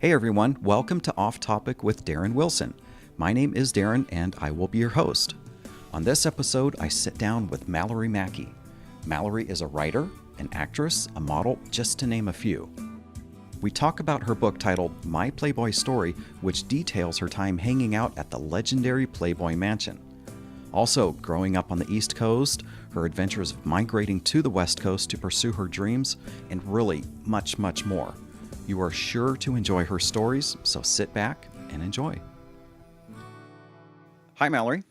Hey everyone, welcome to Off Topic with Darren Wilson. My name is Darren and I will be your host. On this episode, I sit down with Malorie Mackey. Malorie is a writer, an actress, a model, just to name a few. We talk about her book titled My Playboy Story, which details her time hanging out at the legendary Playboy Mansion. Also, growing up on the East Coast, her adventures of migrating to the West Coast to pursue her dreams, and really much, much more. You are sure to enjoy her stories, so sit back and enjoy. Hi, Malorie.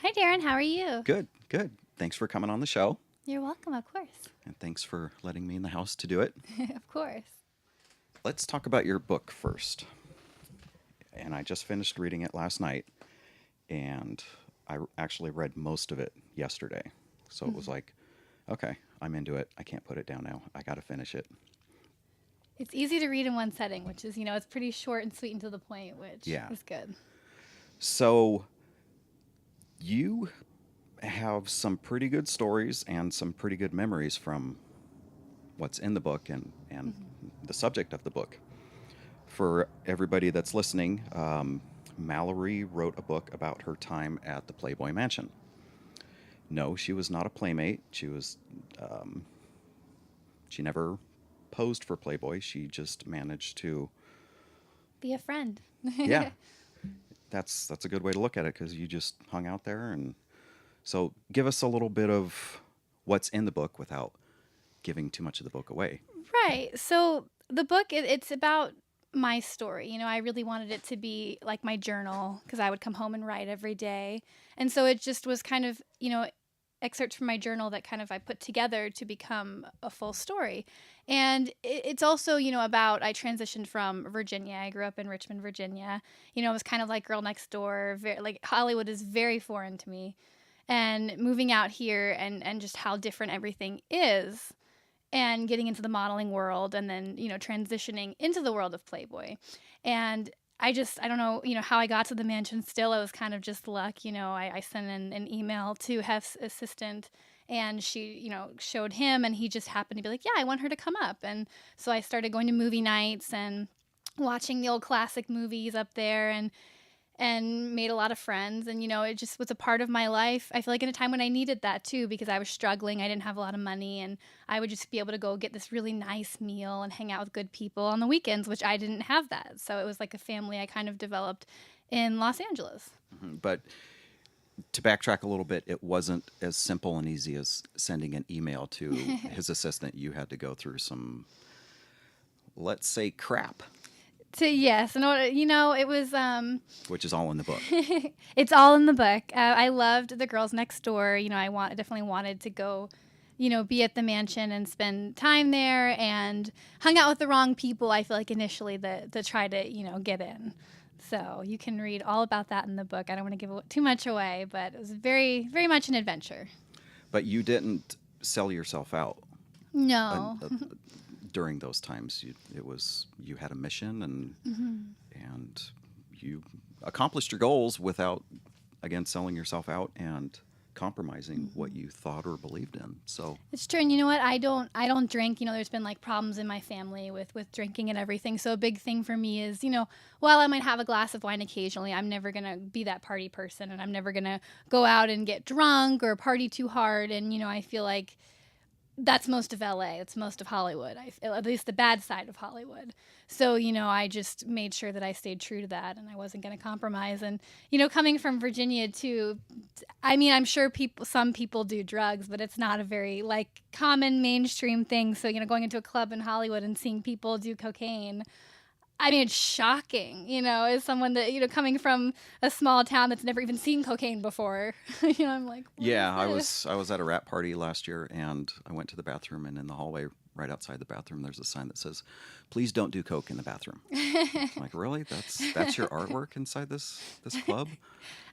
Hi, Darren. How are you? Good, good. Thanks for coming on the show. You're welcome, of course. And thanks for letting me in the house to do it. Of course. Let's talk about your book first. And I just finished reading it last night, and I actually read most of it yesterday. So it was like, okay, I'm into it. I can't put it down now. I got to finish it. It's easy to read in one setting, which is, it's pretty short and sweet and to the point, which is good. So you have some pretty good stories and some pretty good memories from what's in the book and the subject of the book. For everybody that's listening, Malorie wrote a book about her time at the Playboy Mansion. No, she was not a playmate. She never posed for Playboy. She just managed to be a friend. Yeah. That's a good way to look at it, because you just hung out there. And so give us a little bit of what's in the book without giving too much of the book away. Right. So the book, it's about my story. I really wanted it to be like my journal, because I would come home and write every day. And so it just was kind of, excerpts from my journal that kind of I put together to become a full story. And it's also, about, I transitioned from Virginia. I grew up in Richmond, Virginia. It was kind of like girl next door. Like Hollywood is very foreign to me. And moving out here and just how different everything is, and getting into the modeling world, and then, transitioning into the world of Playboy. And I don't know, how I got to the mansion still. It was kind of just luck. I sent in an email to Hef's assistant, and she, showed him, and he just happened to be like, yeah, I want her to come up. And so I started going to movie nights and watching the old classic movies up there, and made a lot of friends. And, it just was a part of my life. I feel like in a time when I needed that too, because I was struggling. I didn't have a lot of money, and I would just be able to go get this really nice meal and hang out with good people on the weekends, which I didn't have that. So it was like a family I kind of developed in Los Angeles. Mm-hmm. But to backtrack a little bit, it wasn't as simple and easy as sending an email to his assistant. You had to go through some, let's say, crap. Yes, and it was which is all in the book. It's all in the book. I loved the girls next door. I definitely wanted to go, be at the mansion and spend time there, and hung out with the wrong people. I feel like initially to try to get in. So you can read all about that in the book. I don't want to give too much away, but it was very, very much an adventure. But you didn't sell yourself out. No. During those times, you had a mission, and you accomplished your goals without, again, selling yourself out and compromising what you thought or believed in. So it's true. And you know what? I don't drink. There's been like problems in my family with drinking and everything. So a big thing for me is, while I might have a glass of wine occasionally, I'm never going to be that party person, and I'm never going to go out and get drunk or party too hard. And, I feel like that's most of LA. It's most of Hollywood. At least the bad side of Hollywood. So, I just made sure that I stayed true to that, and I wasn't going to compromise. And, coming from Virginia too, I'm sure some people do drugs, but it's not a very common mainstream thing. So, going into a club in Hollywood and seeing people do cocaine, it's shocking, as someone that, coming from a small town that's never even seen cocaine before. I'm like, yeah, I was at a rap party last year, and I went to the bathroom, and in the hallway right outside the bathroom, there's a sign that says, "Please don't do coke in the bathroom." I'm like, really? That's your artwork inside this club?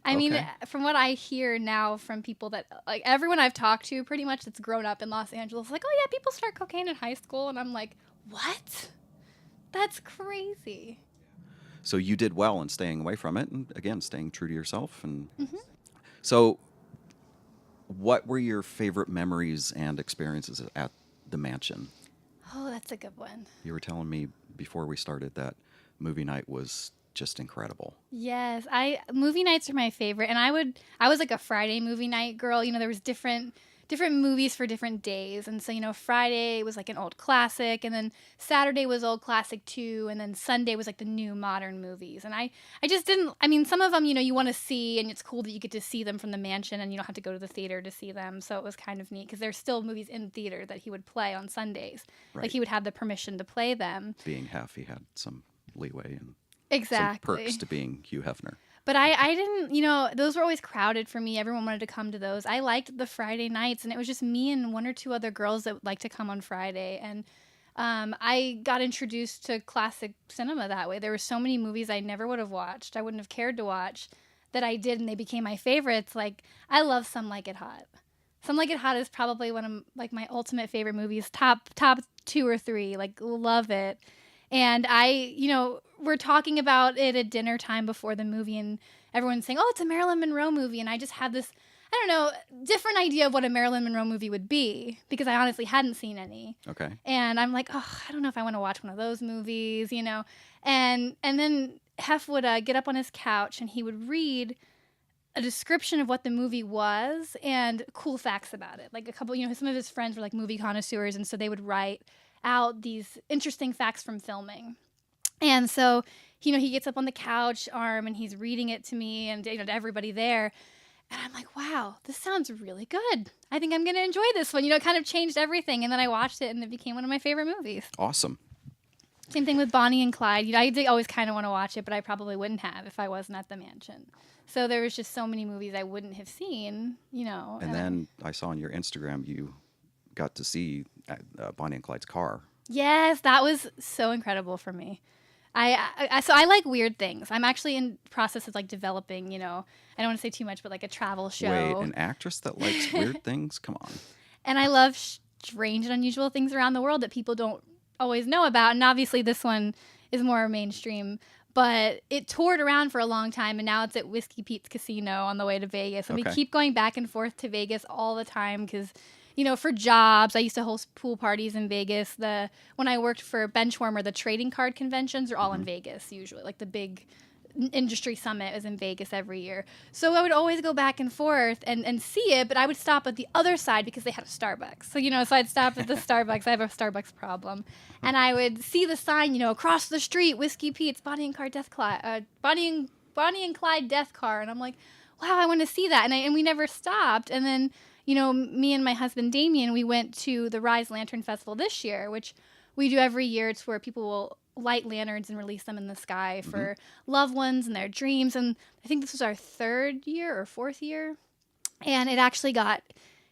I mean, from what I hear now from people that, everyone I've talked to pretty much that's grown up in Los Angeles, like, oh yeah, people start cocaine in high school. And I'm like, what? That's crazy. So you did well in staying away from it, and again, staying true to yourself. And so what were your favorite memories and experiences at the mansion? Oh, that's a good one. You were telling me before we started that movie night was just incredible. Yes, movie nights are my favorite, and I was like a Friday movie night girl. You know, there was different movies for different days, and so Friday was like an old classic, and then Saturday was old classic too, and then Sunday was like the new modern movies. And I just didn't. I mean, some of them you want to see, and it's cool that you get to see them from the mansion, and you don't have to go to the theater to see them. So it was kind of neat because there's still movies in theater that he would play on Sundays. Right. Like he would have the permission to play them. Being half, he had some leeway and exactly some perks to being Hugh Hefner. But I didn't, those were always crowded for me. Everyone wanted to come to those. I liked the Friday nights, and it was just me and one or two other girls that would like to come on Friday. And I got introduced to classic cinema that way. There were so many movies I never would have watched, I wouldn't have cared to watch, that I did, and they became my favorites. Like, I love Some Like It Hot. Some Like It Hot is probably one of like my ultimate favorite movies, top 2 or 3. Like, love it. And we're talking about it at dinner time before the movie, and everyone's saying, oh, it's a Marilyn Monroe movie. And I just had this, I don't know, different idea of what a Marilyn Monroe movie would be, because I honestly hadn't seen any. Okay. And I'm like, oh, I don't know if I want to watch one of those movies, And then Hef would get up on his couch, and he would read a description of what the movie was and cool facts about it. Like a couple, some of his friends were like movie connoisseurs, and so they would write out these interesting facts from filming. And so, he gets up on the couch arm, and he's reading it to me and to everybody there. And I'm like, wow, this sounds really good. I think I'm going to enjoy this one. It kind of changed everything. And then I watched it, and it became one of my favorite movies. Awesome. Same thing with Bonnie and Clyde. I did always kind of want to watch it, but I probably wouldn't have if I wasn't at the mansion. So there was just so many movies I wouldn't have seen, And then I saw on your Instagram you got to see Bonnie and Clyde's car. Yes, that was so incredible for me. So I like weird things. I'm actually in process of like developing, I don't want to say too much, but like a travel show. Wait, an actress that likes weird things? Come on. And I love strange and unusual things around the world that people don't always know about. And obviously this one is more mainstream, but it toured around for a long time, and now it's at Whiskey Pete's Casino on the way to Vegas. And we keep going back and forth to Vegas all the time because, for jobs, I used to host pool parties in Vegas. When I worked for Benchwarmer, the trading card conventions are all in Vegas usually. Like the big industry summit is in Vegas every year. So I would always go back and forth and see it, but I would stop at the other side because they had a Starbucks. So, so I'd stop at the Starbucks. I have a Starbucks problem. And I would see the sign, across the street, Whiskey Pete's Bonnie and Clyde Death Car. And I'm like, wow, I want to see that. And we never stopped. And then, me and my husband, Damien, we went to the Rise Lantern Festival this year, which we do every year. It's where people will light lanterns and release them in the sky for loved ones and their dreams. And I think this was our 3rd year or 4th year. And it actually got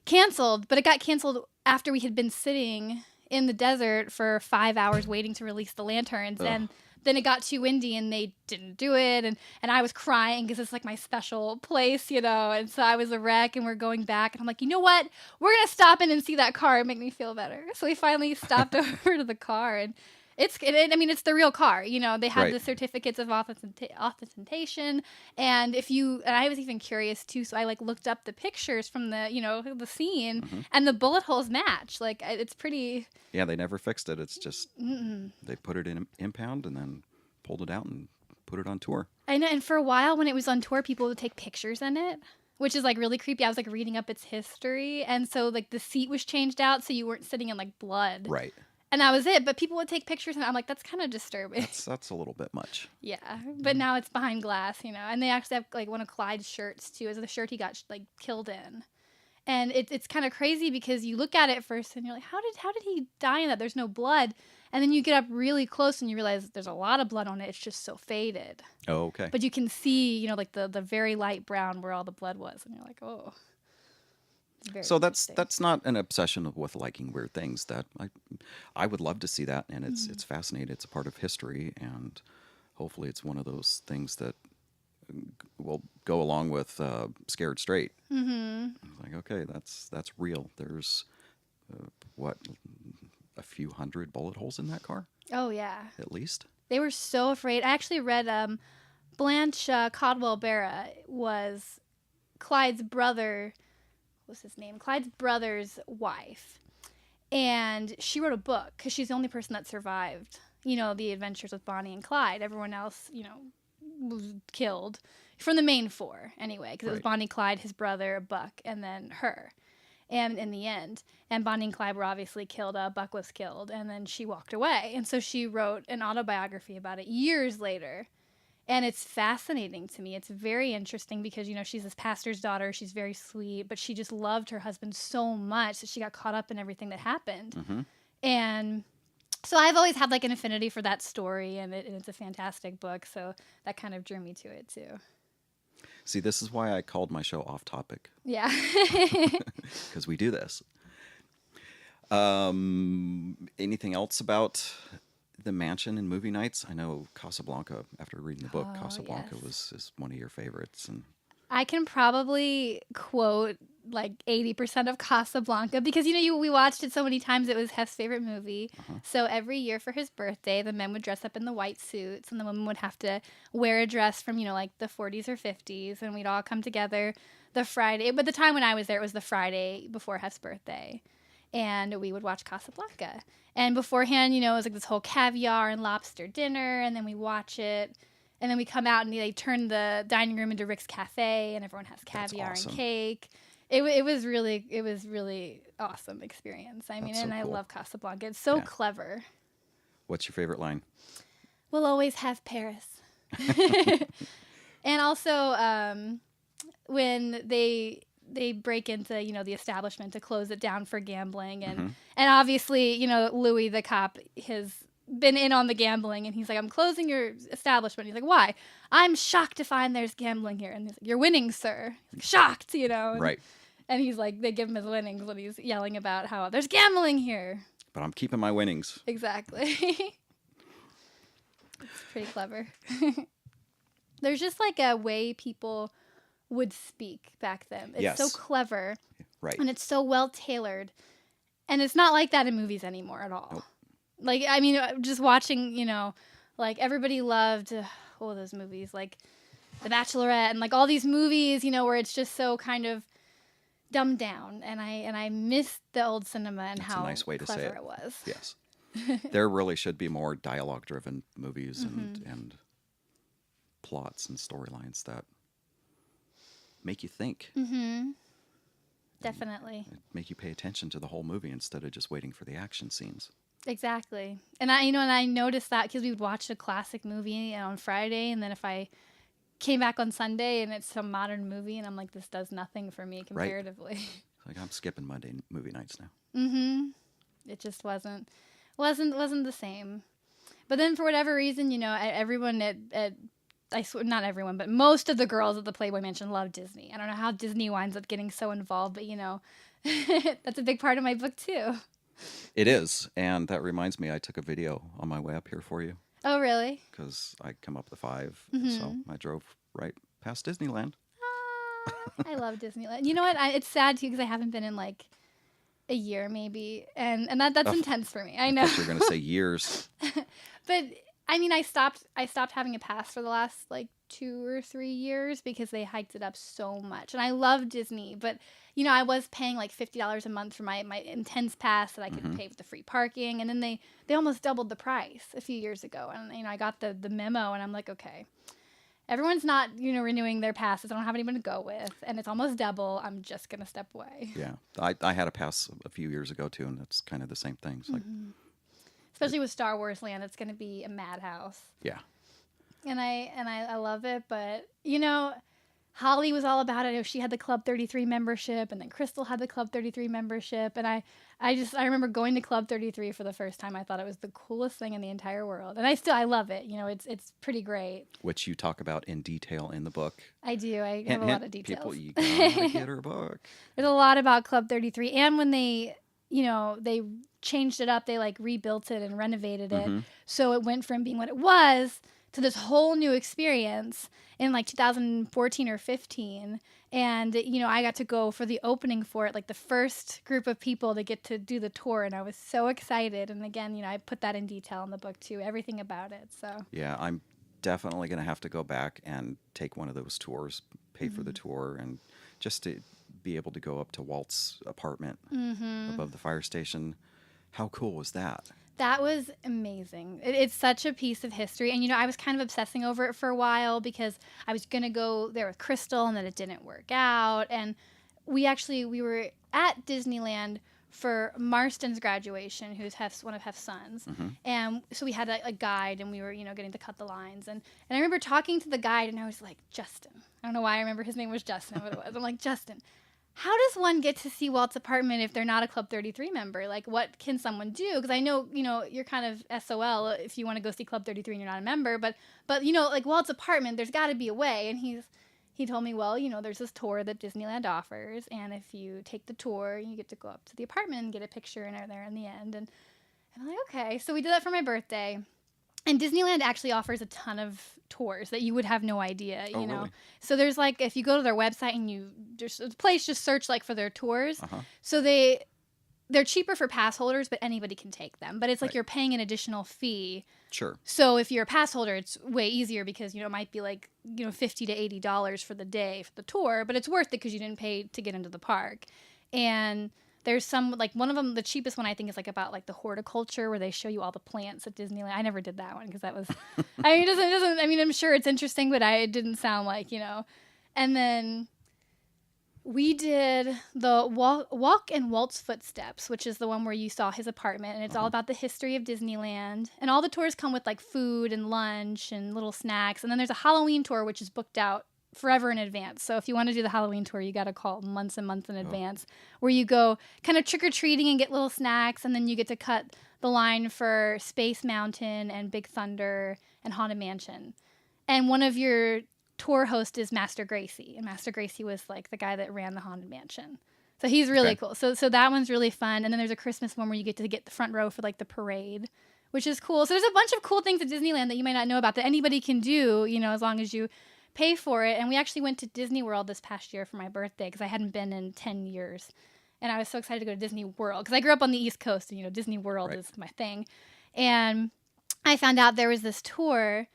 canceled, but it got canceled after we had been sitting in the desert for 5 hours waiting to release the lanterns. Ugh. And then it got too windy and they didn't do it. And I was crying because it's like my special place, And so I was a wreck, and we're going back. And I'm like, you know what? We're going to stop in and see that car and make me feel better. So we finally stopped over to the car, and it's the real car. They have the certificates of authentication. And I was even curious too. So I looked up the pictures from the, the scene, and the bullet holes match. Like, it's pretty. Yeah, they never fixed it. It's just they put it in impound and then pulled it out and put it on tour. I know. And for a while when it was on tour, people would take pictures in it, which is really creepy. I was reading up its history. And so the seat was changed out so you weren't sitting in blood. Right. And that was it. But people would take pictures, and I'm like, that's kind of disturbing. That's a little bit much. Yeah. But now it's behind glass, And they actually have one of Clyde's shirts too, is the shirt he got killed in. And it's kind of crazy because you look at it first and you're like, how did he die in that? There's no blood. And then you get up really close and you realize there's a lot of blood on it. It's just so faded. Oh, okay. But you can see, the very light brown where all the blood was. And you're like, oh. So that's not an obsession with liking weird things. That I would love to see that, and it's fascinating. It's a part of history, and hopefully it's one of those things that will go along with Scared Straight. Mm-hmm. Like, okay, that's real. There's a few hundred bullet holes in that car? Oh yeah, at least. They were so afraid. I actually read Blanche Caldwell Barra was Clyde's brother. What's his name? Clyde's brother's wife. And she wrote a book because she's the only person that survived, the adventures with Bonnie and Clyde. Everyone else, was killed from the main four anyway, because it was Bonnie, Clyde, his brother, Buck, and then her. And in the end, and Bonnie and Clyde were obviously killed. Buck was killed, and then she walked away. And so she wrote an autobiography about it years later. And it's fascinating to me. It's very interesting because, she's this pastor's daughter. She's very sweet, but she just loved her husband so much that she got caught up in everything that happened. Mm-hmm. And so I've always had like an affinity for that story, and it's a fantastic book. So that kind of drew me to it too. See, this is why I called my show Off Topic. Yeah. Because we do this. Anything else about the mansion and movie nights? I know Casablanca, after reading the book, Casablanca is one of your favorites. And I can probably quote like 80% of Casablanca because, we watched it so many times. It was Hef's favorite movie. Uh-huh. So every year for his birthday, the men would dress up in the white suits and the women would have to wear a dress from, like the 40s or 50s. And we'd all come together the Friday. But the time when I was there, it was the Friday before Hef's birthday. And we would watch Casablanca. And beforehand, it was like this whole caviar and lobster dinner. And then we watch it. And then we come out and they turn the dining room into Rick's Cafe. And everyone has caviar and cake. It was really awesome experience. I mean, I love Casablanca. It's so clever. What's your favorite line? We'll always have Paris. And also, when they break into, the establishment to close it down for gambling. And obviously, Louis, the cop, has been in on the gambling. And he's like, I'm closing your establishment. He's like, why? I'm shocked to find there's gambling here. And he's like, you're winning, sir. Like, shocked, Right. And he's like, they give him his winnings when he's yelling about how there's gambling here. But I'm keeping my winnings. Exactly. It's pretty clever. There's just like a way people would speak back then. It's so clever. Right. And it's so well tailored. And it's not like that in movies anymore at all. Nope. Like, I mean, just watching, like everybody loved all those movies, like The Bachelorette and like all these movies, where it's just so kind of dumbed down. And I miss the old cinema and That's how a nice way to clever say it was. Yes. There really should be more dialogue-driven movies and plots and storylines that make you think. Mm-hmm. Definitely. Make you pay attention to the whole movie instead of just waiting for the action scenes. Exactly. And I noticed that because we would watch a classic movie on Friday, and then if I came back on Sunday and it's some modern movie, and I'm like, this does nothing for me comparatively. Right. Like, I'm skipping Monday movie nights now. Mm-hmm. It just wasn't the same. But then for whatever reason, everyone I swear, not everyone, but most of the girls at the Playboy Mansion love Disney. I don't know how Disney winds up getting so involved, but that's a big part of my book too. It is, and that reminds me, I took a video on my way up here for you. Oh, really? Because I come up the 5, mm-hmm. so I drove right past Disneyland. I love Disneyland. You know what? It's sad too because I haven't been in like a year maybe, and that's intense for me. I know. I thought you were going to say years. But I mean, I stopped having a pass for the last like 2 or 3 years because they hiked it up so much. And I love Disney, but I was paying like $50 a month for my intense pass that I could pay with the free parking, and then they almost doubled the price a few years ago. And I got the memo, and I'm like, okay, everyone's not renewing their passes. I don't have anyone to go with, and it's almost double. I'm just gonna step away. Yeah, I had a pass a few years ago too, and it's kind of the same thing. It's like, especially with Star Wars Land, it's gonna be a madhouse. Yeah. And I love it, but Holly was all about it. She had the Club 33 membership, and then Crystal had the Club 33 membership, and I remember going to Club 33 for the first time. I thought it was the coolest thing in the entire world, and I love it. It's pretty great. Which you talk about in detail in the book. I do. I have a lot of details. People, you gotta get her book. There's a lot about Club 33, and when they changed it up, they like rebuilt it and renovated it, so it went from being what it was to this whole new experience in like 2014 or 15. And, I got to go for the opening for it, like the first group of people to get to do the tour. And I was so excited. And again, I put that in detail in the book too, everything about it. So yeah, I'm definitely going to have to go back and take one of those tours, pay for the tour, and just to be able to go up to Walt's apartment above the fire station. How cool was that? That was amazing. It's such a piece of history. And, I was kind of obsessing over it for a while because I was going to go there with Crystal and then it didn't work out. And we were at Disneyland for Marston's graduation, who's one of Hef's sons. Mm-hmm. And so we had a guide and we were, getting to cut the lines. And I remember talking to the guide and I was like, Justin. I don't know why I remember his name was Justin, what it was. I'm like, Justin, how does one get to see Walt's apartment if they're not a Club 33 member? Like, what can someone do? Because I know, you're kind of SOL if you want to go see Club 33 and you're not a member. But like Walt's apartment, there's got to be a way. And he told me, well, there's this tour that Disneyland offers. And if you take the tour, you get to go up to the apartment and get a picture and are there in the end. And I'm like, okay. So we did that for my birthday. And Disneyland actually offers a ton of tours that you would have no idea, you know. Really? So there's like, if you go to their website and just search like for their tours. Uh-huh. So they're cheaper for pass holders, but anybody can take them. But it's like Right. you're paying an additional fee. Sure. So if you're a pass holder, it's way easier because, it might be like, $50 to $80 for the day for the tour, but it's worth it because you didn't pay to get into the park. And there's some, like one of them, the cheapest one I think is like about like the horticulture where they show you all the plants at Disneyland. I never did that one because that was, it doesn't, I'm sure it's interesting, but it didn't sound like, And then we did the Walk in Walt's Footsteps, which is the one where you saw his apartment, and it's all about the history of Disneyland. And all the tours come with like food and lunch and little snacks. And then there's a Halloween tour, which is booked out forever in advance. So if you want to do the Halloween tour, you got to call months and months in advance, where you go kind of trick-or-treating and get little snacks, and then you get to cut the line for Space Mountain and Big Thunder and Haunted Mansion. And one of your tour hosts is Master Gracie, and Master Gracie was like the guy that ran the Haunted Mansion. So he's really cool. So that one's really fun. And then there's a Christmas one where you get to get the front row for like the parade, which is cool. So there's a bunch of cool things at Disneyland that you might not know about that anybody can do, as long as you pay for it. And we actually went to Disney World this past year for my birthday because I hadn't been in 10 years. And I was so excited to go to Disney World because I grew up on the East Coast and, Disney World is my thing. And I found out there was this tour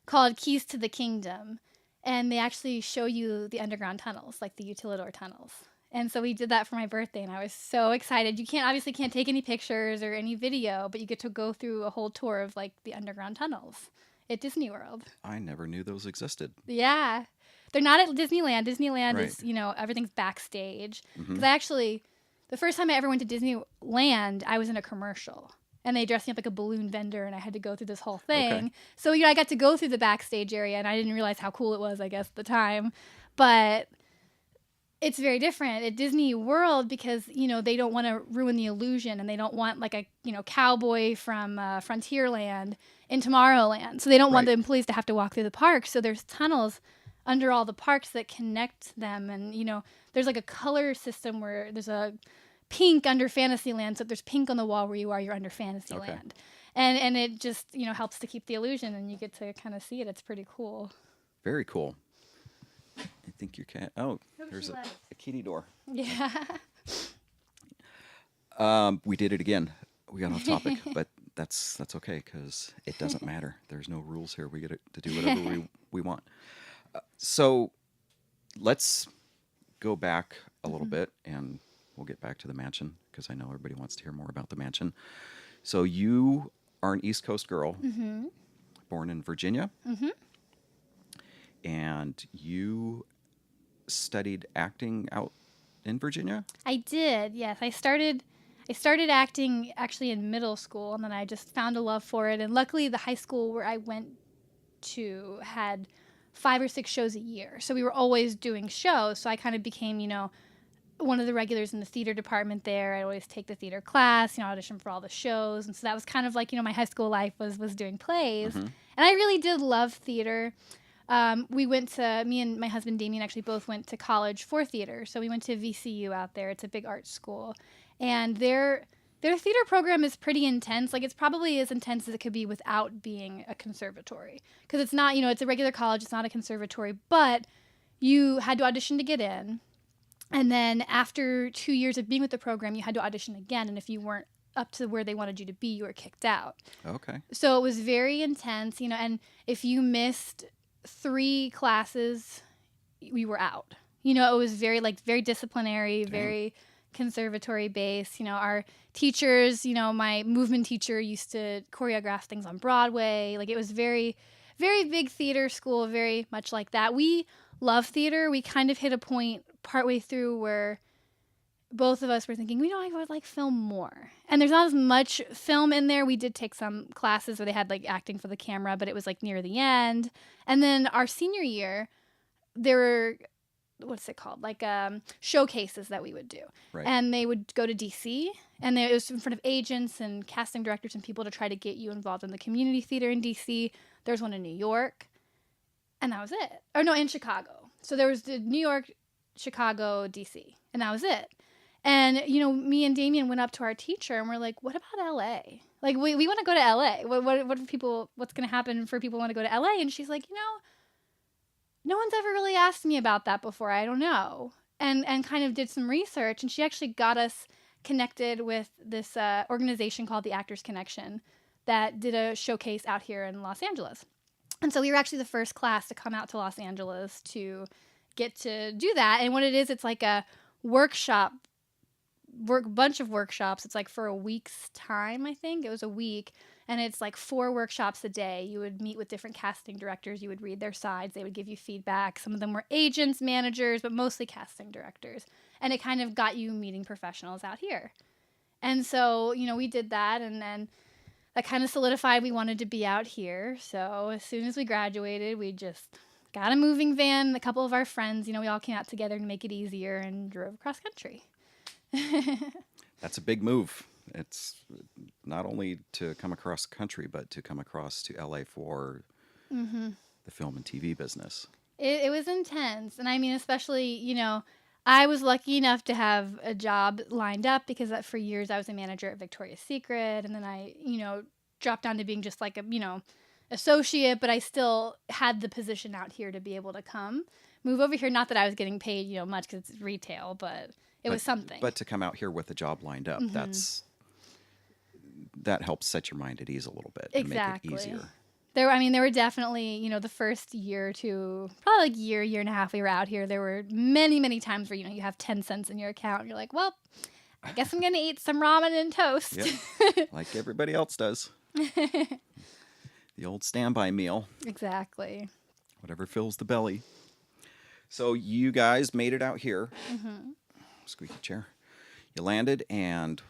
called Keys to the Kingdom. And they actually show you the underground tunnels, like the Utilidor tunnels. And so we did that for my birthday, and I was so excited. You obviously can't take any pictures or any video, but you get to go through a whole tour of like the underground tunnels at Disney World. I never knew those existed. Yeah. They're not at Disneyland. Disneyland Right. is, everything's backstage. Mm-hmm. Because the first time I ever went to Disneyland, I was in a commercial. And they dressed me up like a balloon vendor, and I had to go through this whole thing. Okay. So, I got to go through the backstage area, and I didn't realize how cool it was, I guess, at the time. But it's very different at Disney World because, they don't want to ruin the illusion, and they don't want, like, a, cowboy from Frontierland in Tomorrowland. So they don't want the employees to have to walk through the park. So there's tunnels under all the parks that connect them. And, there's, like, a color system where there's a pink under Fantasyland, so if there's pink on the wall where you are, you're under Fantasyland. Okay. And it just, helps to keep the illusion, and you get to kind of see it. It's pretty cool. Very cool. I think your cat... Oh, there's a kitty door. Yeah. We did it again. We got off topic, but that's okay because it doesn't matter. There's no rules here. We get to do whatever we want. So let's go back a little bit, and we'll get back to the mansion because I know everybody wants to hear more about the mansion. So you are an East Coast girl, born in Virginia, and you studied acting out in Virginia? I did, yes. I started acting actually in middle school, and then I just found a love for it. And luckily, the high school where I went to had 5 or 6 shows a year. So we were always doing shows. So I kind of became, one of the regulars in the theater department there. I always take the theater class, audition for all the shows. And so that was kind of like, my high school life was doing plays. And I really did love theater. Me and my husband Damien actually both went to college for theater. So we went to VCU out there. It's a big art school. And their theater program is pretty intense. Like, it's probably as intense as it could be without being a conservatory. Because it's not, it's a regular college. It's not a conservatory. But you had to audition to get in. And then after 2 years of being with the program, you had to audition again. And if you weren't up to where they wanted you to be, you were kicked out. Okay. So it was very intense, and if you missed 3 classes, we were out. It was very disciplinary, very conservatory base. Our teachers, my movement teacher used to choreograph things on Broadway. Like, it was very, very big theater school, very much like that. We love theater. We kind of hit a point partway through where both of us were thinking, I would like film more. And there's not as much film in there. We did take some classes where they had like acting for the camera, but it was like near the end. And then our senior year, there were, what's it called? Like showcases that we would do. Right. And they would go to DC, and it was in front of agents and casting directors and people to try to get you involved in the community theater in DC. There's one in New York, and that was it. Or no, in Chicago. So there was the New York, Chicago, DC, and that was it. And, me and Damien went up to our teacher and we're like, what about LA? Like, we want to go to LA. What's going to happen for people who want to go to LA? And she's like, no one's ever really asked me about that before. I don't know. And kind of did some research. And she actually got us connected with this organization called the Actors Connection that did a showcase out here in Los Angeles. And so we were actually the first class to come out to Los Angeles to get to do that. And what it is, it's like a bunch of workshops. It's like for a week's time, I think. It was a week. And it's like 4 workshops a day. You would meet with different casting directors. You would read their sides. They would give you feedback. Some of them were agents, managers, but mostly casting directors. And it kind of got you meeting professionals out here. And so, we did that. And then that kind of solidified we wanted to be out here. So as soon as we graduated, we just got a moving van. A couple of our friends, we all came out together to make it easier and drove across country. That's a big move. It's not only to come across the country, but to come across to LA for the film and TV business. It was intense. And I mean, especially, I was lucky enough to have a job lined up because for years I was a manager at Victoria's Secret. And then I, dropped down to being just like a, associate, but I still had the position out here to be able to move over here. Not that I was getting paid, much because it's retail, but it was something. But to come out here with a job lined up, that helps set your mind at ease a little bit. Exactly. And make it easier. There were definitely, the first year or two, probably like year and a half we were out here, there were many, many times where, you have 10 cents in your account and you're like, well, I guess I'm going to eat some ramen and toast. Yep. Like everybody else does. The old standby meal. Exactly. Whatever fills the belly. So you guys made it out here. Squeaky chair. You landed, and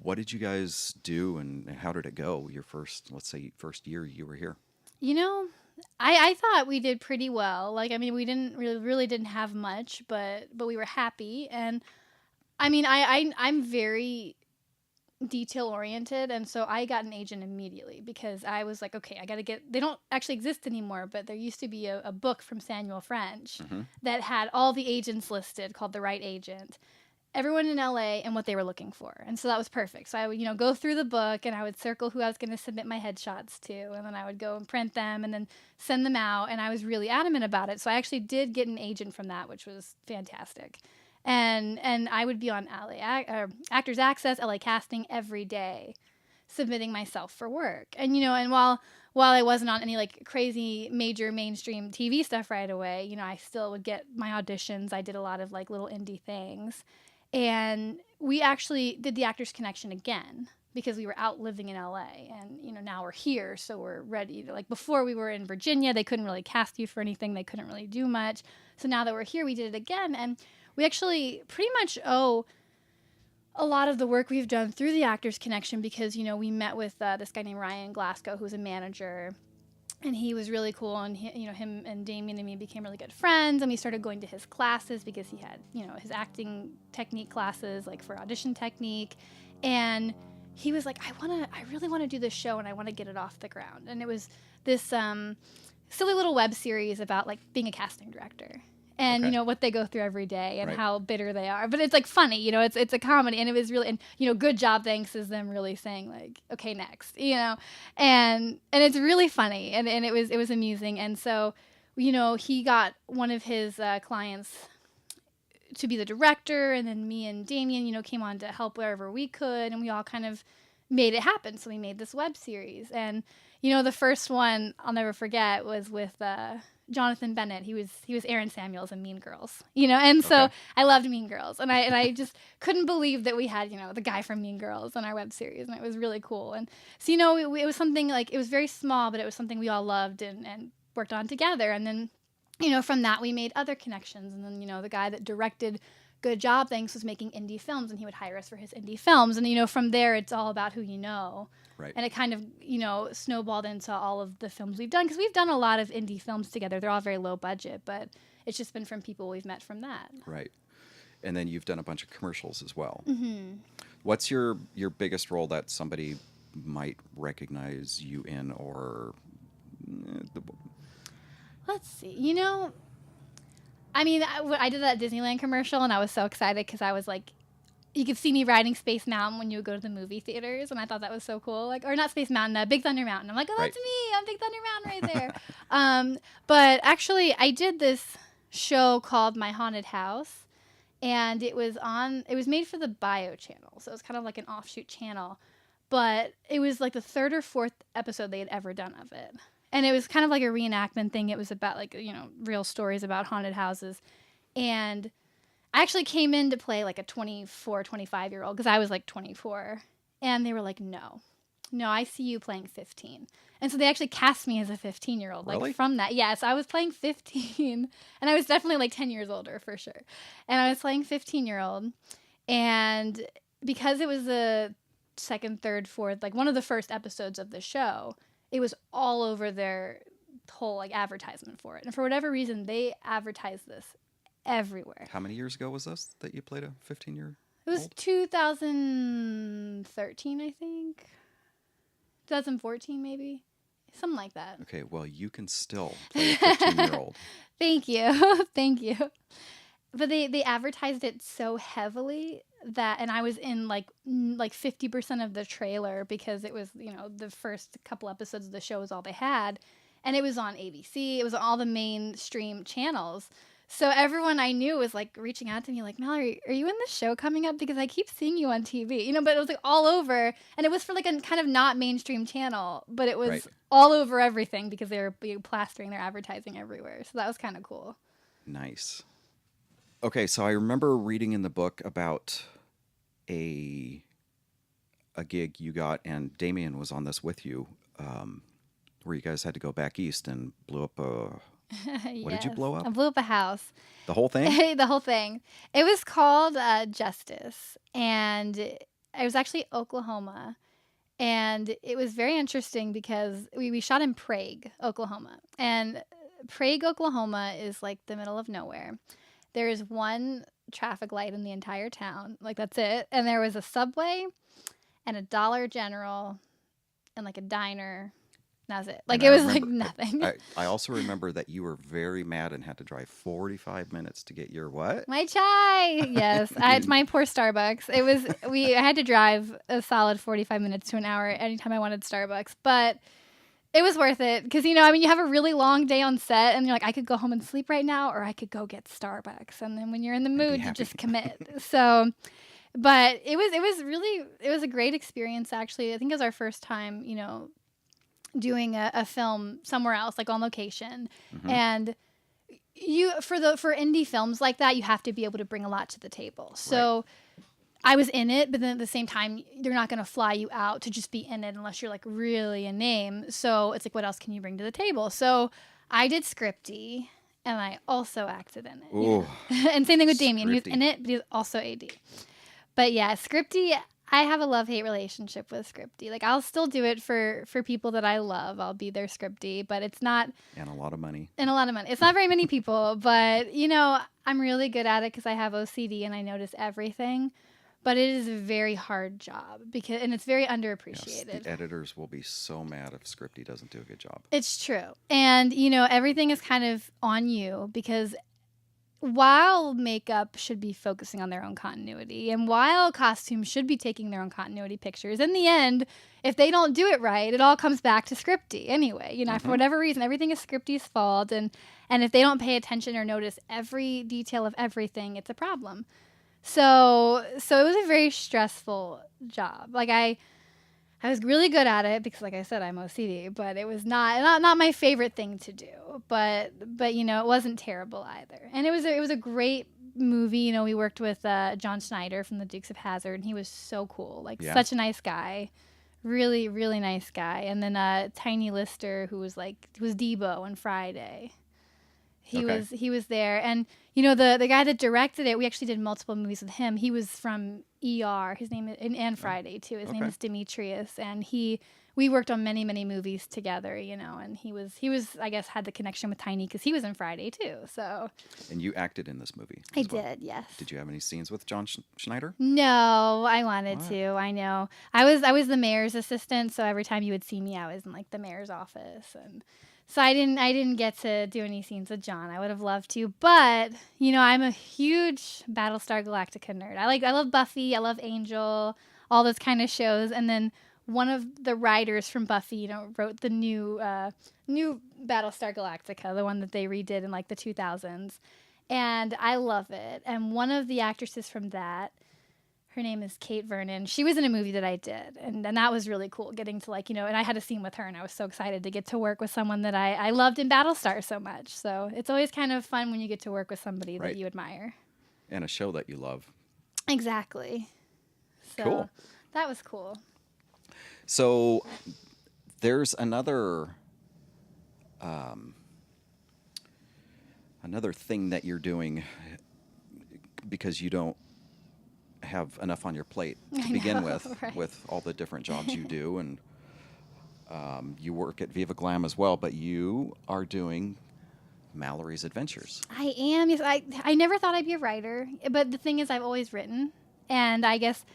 what did you guys do, and how did it go? Your first year you were here. I thought we did pretty well. Like, I mean, we didn't really didn't have much, but we were happy. And I mean, I'm very detail oriented, and so I got an agent immediately because I was like, okay, I got to get. They don't actually exist anymore, but there used to be a book from Samuel French that had all the agents listed, called The Right Agent. Everyone in LA and what they were looking for. And so that was perfect. So I would, go through the book and I would circle who I was going to submit my headshots to. And then I would go and print them and then send them out. And I was really adamant about it. So I actually did get an agent from that, which was fantastic. And I would be on Actors Access, LA Casting every day, submitting myself for work. And, and while I wasn't on any like crazy major mainstream TV stuff right away, I still would get my auditions. I did a lot of like little indie things. And we actually did the Actors Connection again because we were out living in LA, and now we're here, so we're ready. Like before, we were in Virginia, they couldn't really cast you for anything, they couldn't really do much. So now that we're here, we did it again, and we actually pretty much owe a lot of the work we've done through the Actors Connection because we met with this guy named Ryan Glasgow, who's a manager. And he was really cool, and him and Damien and me became really good friends, and we started going to his classes because he had, his acting technique classes, like for audition technique, and he was like, I really want to do this show, and I want to get it off the ground. And it was this silly little web series about like being a casting director. And, what they go through every day and how bitter they are. But it's, like, funny, it's a comedy. And it was really, and, good job, thanks, is them really saying, like, okay, next, And it's really funny. And it was amusing. And so, he got one of his clients to be the director. And then me and Damien, came on to help wherever we could. And we all kind of made it happen. So we made this web series. And, the first one I'll never forget was with Jonathan Bennett. He was Aaron Samuels in Mean Girls, and so Okay. I loved Mean Girls. And I just couldn't believe that we had, the guy from Mean Girls on our web series. And it was really cool. And so, it was something like, it was very small, but it was something we all loved and worked on together. And then, from that we made other connections. And then, the guy that directed Good Job Things was making indie films, and he would hire us for his indie films. And, from there, it's all about who you know. Right. And it kind of, snowballed into all of the films we've done, because we've done a lot of indie films together. They're all very low budget, but it's just been from people we've met from that. Right. And then you've done a bunch of commercials as well. Mm-hmm. What's your biggest role that somebody might recognize you in, or... Let's see. I did that Disneyland commercial, and I was so excited because I was like, you could see me riding Space Mountain when you would go to the movie theaters, and I thought that was so cool. Like, or not Space Mountain, Big Thunder Mountain. I'm like, oh, that's me. I'm Big Thunder Mountain right there. But actually, I did this show called My Haunted House, and it was made for the Bio channel, so it was kind of like an offshoot channel. But it was like the third or fourth episode they had ever done of it. And it was kind of like a reenactment thing. It was about real stories about haunted houses. And I actually came in to play like a 24, 25-year-old, because I was like 24. And they were like, no, I see you playing 15. And so they actually cast me as a 15-year-old. Really? Like from that. Yes, I was playing 15. And I was definitely like 10 years older for sure. And I was playing 15-year-old. And because it was the second, third, fourth, like one of the first episodes of the show, it was all over their whole like advertisement for it. And for whatever reason, they advertised this everywhere. How many years ago was this that you played a 15-year-old? It was 2013, I think. 2014, maybe. Something like that. Okay, well, you can still play a 15-year-old. Thank you. Thank you. But they advertised it so heavily that, and I was in like 50% of the trailer, because it was, the first couple episodes of the show was all they had. And it was on ABC. It was on all the mainstream channels. So everyone I knew was like reaching out to me like, Malorie, are you in the show coming up? Because I keep seeing you on TV, but it was like all over. And it was for like a kind of not mainstream channel, but it was all over everything, because they were plastering their advertising everywhere. So that was kind of cool. Nice. Okay, so I remember reading in the book about a gig you got, and Damien was on this with you, where you guys had to go back east and blew up a... What did you blow up? I blew up a house. The whole thing? The whole thing. It was called Justice, and it was actually Oklahoma. And it was very interesting because we shot in Prague, Oklahoma. And Prague, Oklahoma is like the middle of nowhere. There is one traffic light in the entire town. Like, that's it. And there was a Subway and a Dollar General and like a diner. And that was it. Like, it was like nothing. I also remember that you were very mad and had to drive 45 minutes to get your what? My chai. Yes. It's my poor Starbucks. I had to drive a solid 45 minutes to an hour anytime I wanted Starbucks. But it was worth it, because, you have a really long day on set, and you're like, I could go home and sleep right now, or I could go get Starbucks. And then when you're in the mood, you just commit. So, but it was a great experience, actually. I think it was our first time, doing a film somewhere else, like on location. Mm-hmm. And for indie films like that, you have to be able to bring a lot to the table. So I was in it, but then at the same time, they're not going to fly you out to just be in it unless you're like really a name. So it's like, what else can you bring to the table? So I did Scripty, and I also acted in it. Ooh, and same thing with Damien. He was in it, but he was also AD. But yeah, Scripty, I have a love-hate relationship with Scripty. Like, I'll still do it for people that I love. I'll be their Scripty, but it's not... And a lot of money. It's not very many people, but, I'm really good at it because I have OCD and I notice everything. But it is a very hard job, and it's very underappreciated. Yes, the editors will be so mad if Scripty doesn't do a good job. It's true. And, everything is kind of on you, because while makeup should be focusing on their own continuity, and while costumes should be taking their own continuity pictures, in the end, if they don't do it right, it all comes back to Scripty anyway. For whatever reason, everything is Scripty's fault. And if they don't pay attention or notice every detail of everything, it's a problem. So it was a very stressful job. Like, I was really good at it because, like I said, I'm OCD, but it was not my favorite thing to do. But you know, it wasn't terrible either. And it was a great movie. You know, we worked with John Schneider from the Dukes of Hazzard, and he was so cool. Like, such a nice guy. Really, really nice guy. And then Tiny Lister, who was Debo in Friday. He was there. And you know, the guy that directed it, we actually did multiple movies with him. He was from ER. His name is, and Friday too. His name is Demetrius, and we worked on many, many movies together, you know, and he was I guess had the connection with Tiny because he was in Friday too. So. And you acted in this movie. I did, yes. Did you have any scenes with John Schneider? No, I wanted to. I know. I was the mayor's assistant, so every time you would see me, I was in like the mayor's office, and so I didn't get to do any scenes with John. I would have loved to, but you know, I'm a huge Battlestar Galactica nerd. I love Buffy, I love Angel, all those kind of shows, and then one of the writers from Buffy, you know, wrote the new Battlestar Galactica, the one that they redid in like the 2000s, and I love it. And one of the actresses from that, her name is Kate Vernon. She was in a movie that I did, and that was really cool, getting to like, you know, and I had a scene with her, and I was so excited to get to work with someone that I loved in Battlestar so much. So it's always kind of fun when you get to work with somebody that you admire. And a show that you love. Exactly. So cool. That was cool. So there's another thing that you're doing because you don't have enough on your plate to begin with all the different jobs you do, and you work at Viva Glam as well, but you are doing Malorie's Adventures. I am. Yes, I never thought I'd be a writer, but the thing is, I've always written, and I guess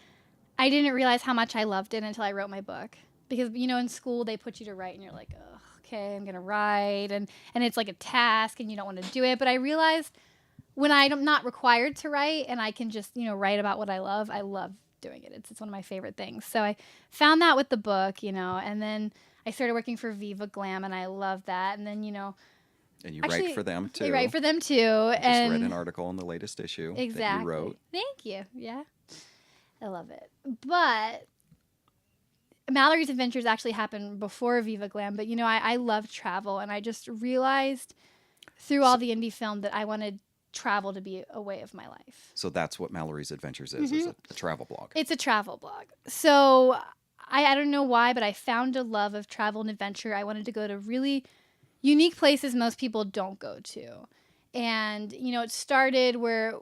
I didn't realize how much I loved it until I wrote my book. Because, you know, in school they put you to write, and you're like, oh, okay, I'm gonna write, and it's like a task, and you don't want to do it. But I realized when I'm not required to write, and I can just, you know, write about what I love doing it. It's one of my favorite things. So I found that with the book, you know, and then I started working for Viva Glam, and I love that. And then, you know, and you write for them too. I write for them too. I just read an article in the latest issue that you wrote. Thank you. Yeah, I love it. But Malorie's Adventures actually happened before Viva Glam, but you know, I love travel, and I just realized through all the indie film that I wanted travel to be a way of my life. So that's what Malorie's Adventures is a travel blog. It's a travel blog. So I don't know why, but I found a love of travel and adventure. I wanted to go to really unique places most people don't go to. And, you know, it started where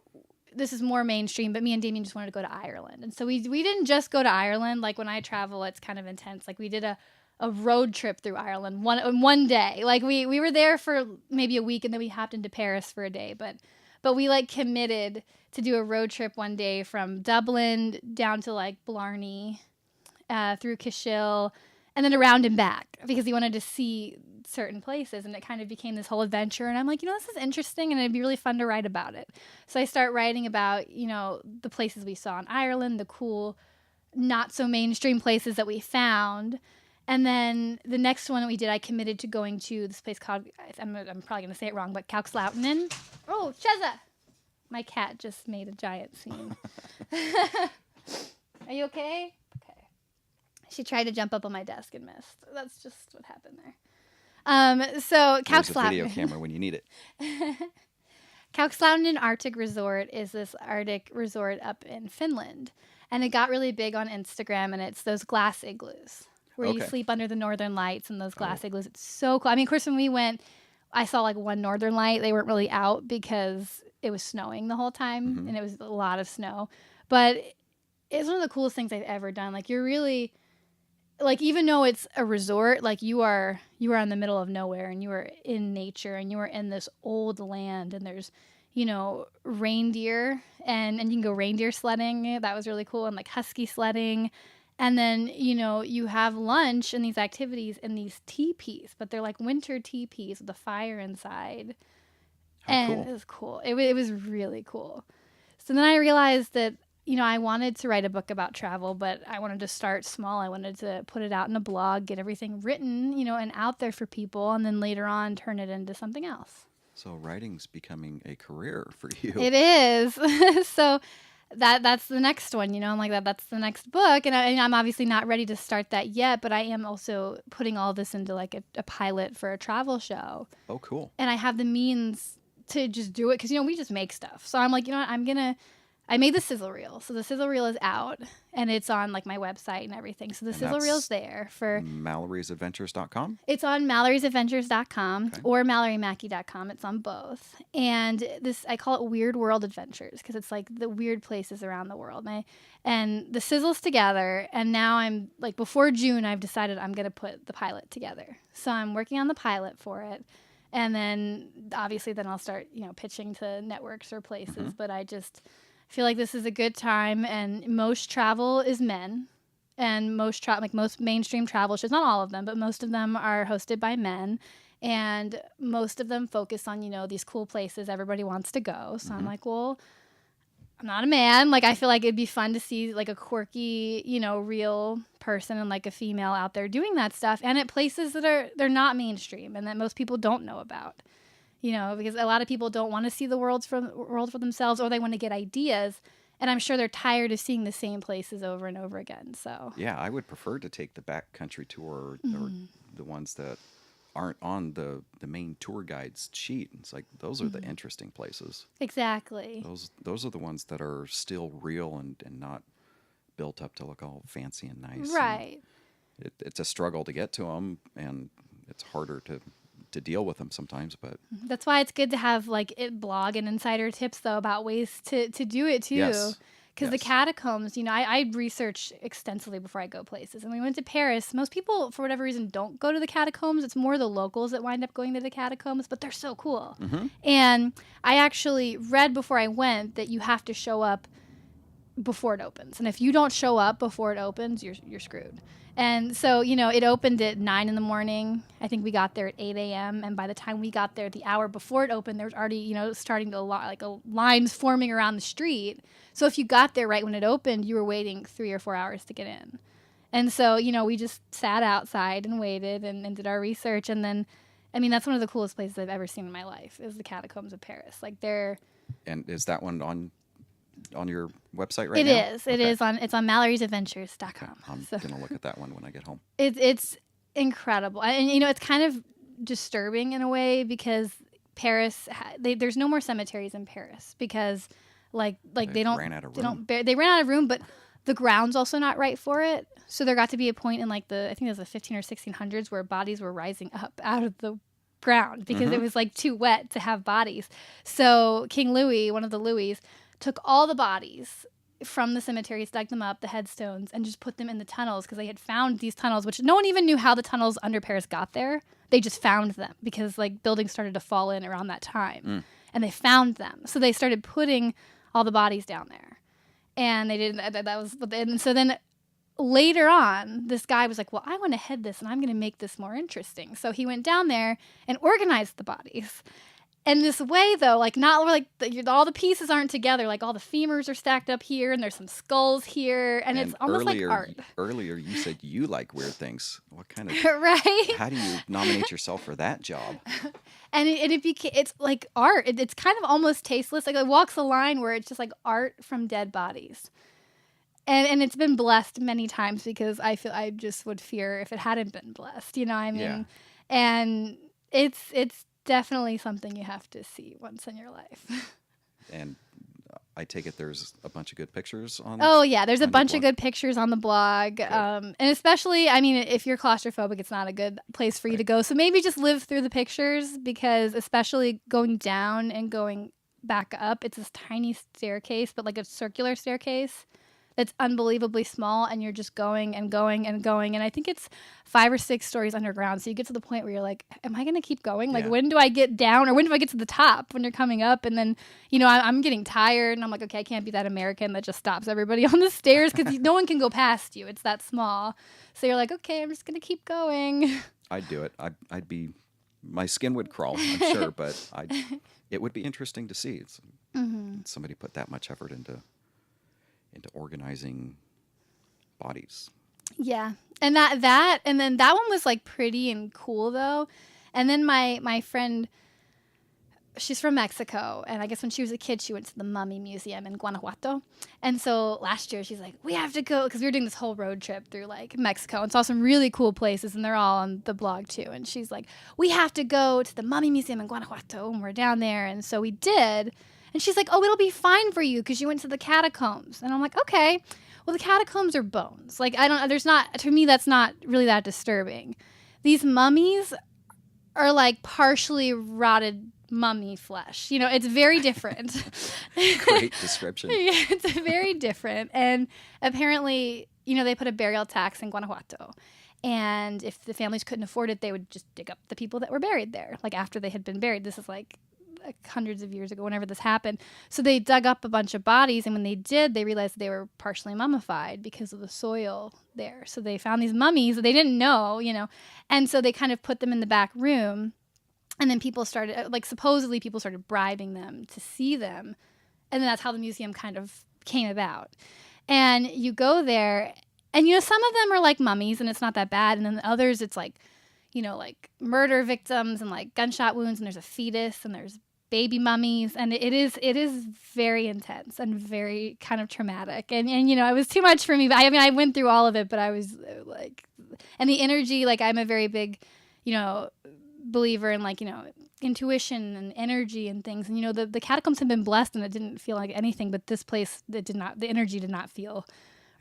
this is more mainstream, but me and Damien just wanted to go to Ireland. And so we didn't just go to Ireland. Like when I travel, it's kind of intense. Like we did a road trip through Ireland one day. Like we were there for maybe a week, and then we hopped into Paris for a day. But we like committed to do a road trip one day from Dublin down to like Blarney, through Cashel, and then around and back, because he wanted to see certain places, and it kind of became this whole adventure. And I'm like, you know, this is interesting, and it'd be really fun to write about it. So I start writing about, you know, the places we saw in Ireland, the cool, not so mainstream places that we found. And then the next one that we did, I committed to going to this place called, I'm probably going to say it wrong, but Calxlautinen. Oh, Cheza! My cat just made a giant scene. Are you okay? Okay. She tried to jump up on my desk and missed. That's just what happened there. So There's a video camera when you need it. Calxlautinen Arctic Resort is this Arctic resort up in Finland. And it got really big on Instagram, and it's those glass igloos where you sleep under the northern lights in those glass igloos. It's so cool. I mean, of course, when we went, I saw like one northern light. They weren't really out because it was snowing the whole time, and it was a lot of snow. But it's one of the coolest things I've ever done. Like, you're really, like, even though it's a resort, like you are in the middle of nowhere, and you are in nature, and you are in this old land, and there's, you know, reindeer, and you can go reindeer sledding. That was really cool. And like husky sledding. And then, you know, you have lunch and these activities in these teepees, but they're like winter teepees with a fire inside. And cool. It was cool. It was really cool. So then I realized that, you know, I wanted to write a book about travel, but I wanted to start small. I wanted to put it out in a blog, get everything written, you know, and out there for people, and then later on turn it into something else. So writing's becoming a career for you. It is. So that's the next one, I'm like that's the next book, and I'm obviously not ready to start that yet, but I am also putting all this into like a pilot for a travel show. Oh, cool. And I have the means to just do it because we just make stuff. So I'm like, what, I made the sizzle reel. So the sizzle reel is out and it's on like my website and everything. So the sizzle reel's there for Malorie'sAdventures.com. It's on Malorie'sAdventures.com Okay. or MalorieMackey.com. It's on both. And I call it Weird World Adventures because it's like the weird places around the world. And the sizzle's together. And now I'm like, before June, I've decided I'm going to put the pilot together. So I'm working on the pilot for it. And then obviously then I'll start, pitching to networks or places. But I just feel like this is a good time. And most travel is men. And most mainstream travel shows, not all of them, but most of them are hosted by men. And most of them focus on, these cool places everybody wants to go. So I'm like, well, I'm not a man. Like, I feel like it'd be fun to see like a quirky, real person and like a female out there doing that stuff. And at places that they're not mainstream and that most people don't know about. Because a lot of people don't want to see the world for themselves, or they want to get ideas. And I'm sure they're tired of seeing the same places over and over again. So yeah, I would prefer to take the backcountry tour or the ones that aren't on the main tour guide's sheet. It's like those are the interesting places. Exactly. Those are the ones that are still real and not built up to look all fancy and nice. Right. And it's a struggle to get to them, and it's harder to deal with them sometimes, but that's why it's good to have like blog and insider tips though about ways to do it too. Yes. Because the catacombs, I research extensively before I go places. And we went to Paris. Most people, for whatever reason, don't go to the catacombs. It's more the locals that wind up going to the catacombs, but they're so cool. And I actually read before I went that you have to show up before it opens. And if you don't show up before it opens, you're screwed. And so, it opened at 9 in the morning. I think we got there at 8 a.m. And by the time we got there, the hour before it opened, there was already, starting to lines forming around the street. So if you got there right when it opened, you were waiting 3 or 4 hours to get in. And so, we just sat outside and waited and did our research. And then, that's one of the coolest places I've ever seen in my life is the catacombs of Paris. Like And is that one on your website right now? It is. Okay. It's on Malorie'sAdventures.com. Okay. I'm going to look at that one when I get home. It's incredible. And, it's kind of disturbing in a way because Paris, there's no more cemeteries in Paris because they ran out of room. They ran out of room, but the ground's also not right for it. So there got to be a point in I think it was the 15 or 1600s where bodies were rising up out of the ground because it was too wet to have bodies. So King Louis, one of the Louis, took all the bodies from the cemeteries, dug them up, the headstones, and just put them in the tunnels because they had found these tunnels, which no one even knew how the tunnels under Paris got there. They just found them because buildings started to fall in around that time. And they found them. So they started putting all the bodies down there. And they didn't, and so then later on, this guy was like, well, I want to head this and I'm going to make this more interesting. So he went down there and organized the bodies. And this way, though, not all the pieces aren't together. All the femurs are stacked up here, and there's some skulls here, and it's almost like art. Earlier, you said you like weird things. What kind of right? How do you nominate yourself for that job? And it's like art. It's kind of almost tasteless. It walks a line where it's just like art from dead bodies. And it's been blessed many times because I just would fear if it hadn't been blessed. Yeah. And it's definitely something you have to see once in your life. And I take it there's a bunch of good pictures on. Oh yeah, there's a bunch of good pictures on the blog, and especially, if you're claustrophobic, it's not a good place for you to go. So maybe just live through the pictures because, especially going down and going back up, it's this tiny staircase, but a circular staircase. That's unbelievably small, and you're just going and going and going. And I think it's 5 or 6 stories underground. So you get to the point where you're like, am I going to keep going? When do I get down, or when do I get to the top when you're coming up? And then, I'm getting tired, and I'm like, okay, I can't be that American that just stops everybody on the stairs because no one can go past you. It's that small. So you're like, okay, I'm just going to keep going. I'd do it. I'd be, my skin would crawl, I'm sure, but it would be interesting to see. Somebody put that much effort into organizing bodies. Yeah. And and then that one was pretty and cool though. And then my friend she's from Mexico, and I guess when she was a kid, she went to the Mummy Museum in Guanajuato. And so last year, she's like, we have to go, because we were doing this whole road trip through like Mexico and saw some really cool places, and they're all on the blog too. And she's like, we have to go to the Mummy Museum in Guanajuato, and we're down there. And so we did. And she's like, oh, it'll be fine for you because you went to the catacombs. And I'm like, okay. Well, the catacombs are bones. Like, to me, that's not really that disturbing. These mummies are like partially rotted mummy flesh. You know, it's very different. Great description. Yeah, it's very different. And apparently, you know, they put a burial tax in Guanajuato. And if the families couldn't afford it, they would just dig up the people that were buried there, like after they had been buried. This is like hundreds of years ago, whenever this happened. So they dug up a bunch of bodies, and when they did, they realized they were partially mummified because of the soil there. So they found these mummies that they didn't know, you know, and so they kind of put them in the back room, and then people started, like, supposedly people started bribing them to see them, and then that's how the museum kind of came about. And you go there, and, you know, some of them are like mummies, and it's not that bad, and then the others, it's like, you know, like murder victims and like gunshot wounds, and there's a fetus, and there's baby mummies, and it is very intense and very kind of traumatic, and you know, it was too much for me. But I mean, I went through all of it, but I was like, and the energy, like, I'm a very big, you know, believer in, like, you know, intuition and energy and things, and, you know, the catacombs have been blessed, and it didn't feel like anything, but this place, the energy did not feel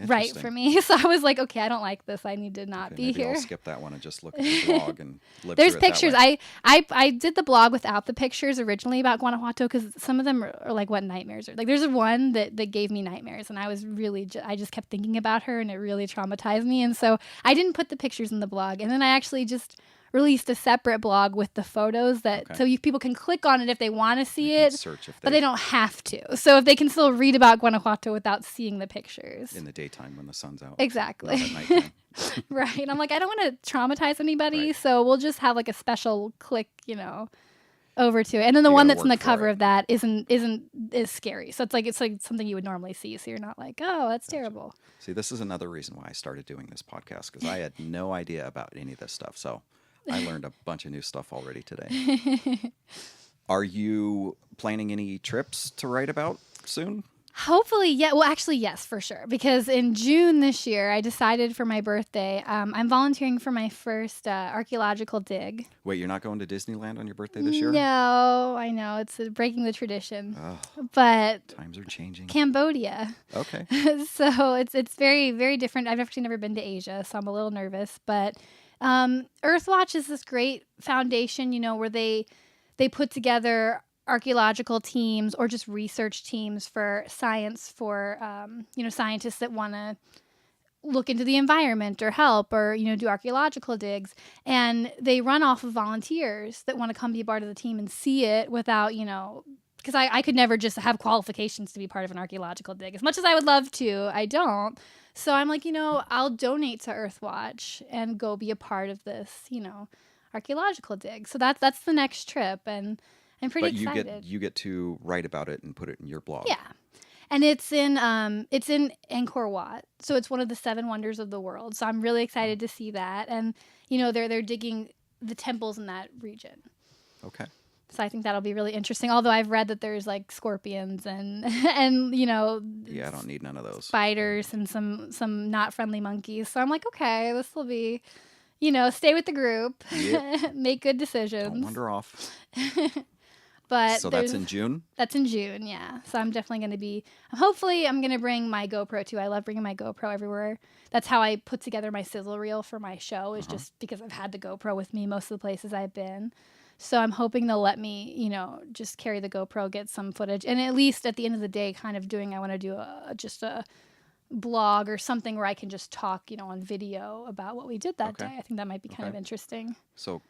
right for me. So I was like, okay, I don't like this. I need to not be maybe here. I'll skip that one and just look at the blog and live There's through it pictures. that way. I did the blog without the pictures originally about Guanajuato, because some of them are like what nightmares are. Like, there's one that gave me nightmares, and I was really I just kept thinking about her, and it really traumatized me. And so I didn't put the pictures in the blog, and then I actually just released a separate blog with the photos so people can click on it if they want to see it, but they don't have to. So if they can still read about Guanajuato without seeing the pictures. In the daytime when the sun's out. Exactly. Not at nighttime. Right. And I'm like, I don't want to traumatize anybody, right. So we'll just have like a special click, you know, over to it. And then the one that's in the cover of that isn't scary. So it's like something you would normally see. So you're not like, oh, that's terrible. See, this is another reason why I started doing this podcast, because I had no idea about any of this stuff. So I learned a bunch of new stuff already today. Are you planning any trips to write about soon? Hopefully, yeah. Well, actually, yes, for sure. Because in June this year, I decided for my birthday, I'm volunteering for my first archaeological dig. Wait, you're not going to Disneyland on your birthday this year? No, I know. It's breaking the tradition. Oh, but times are changing. Cambodia. Okay. So it's very, very different. I've actually never been to Asia, so I'm a little nervous. But Earthwatch is this great foundation, you know, where they put together archaeological teams or just research teams for science, for you know, scientists that want to look into the environment or help or, you know, do archaeological digs, and they run off of volunteers that want to come be a part of the team and see it without, you know, because I could never just have qualifications to be part of an archaeological dig. As much as I would love to, I don't. So I'm like, you know, I'll donate to Earthwatch and go be a part of this, you know, archaeological dig. So that's the next trip, and I'm pretty excited. But you get to write about it and put it in your blog. Yeah. And it's in Angkor Wat. So it's one of the 7 wonders of the world. So I'm really excited to see that. And, you know, they're digging the temples in that region. Okay. So I think that'll be really interesting. Although I've read that there's like scorpions and you know, yeah, I don't need none of those. Spiders and some not friendly monkeys. So I'm like, okay, this will be, you know, stay with the group, yep. Make good decisions. Don't wander off. But so that's in June? That's in June, yeah. So I'm definitely going to be, hopefully I'm going to bring my GoPro too. I love bringing my GoPro everywhere. That's how I put together my sizzle reel for my show, is just because I've had the GoPro with me most of the places I've been. So I'm hoping they'll let me, you know, just carry the GoPro, get some footage. And at least at the end of the day, kind of I want to do just a blog or something where I can just talk, you know, on video about what we did that day. I think that might be kind of interesting. So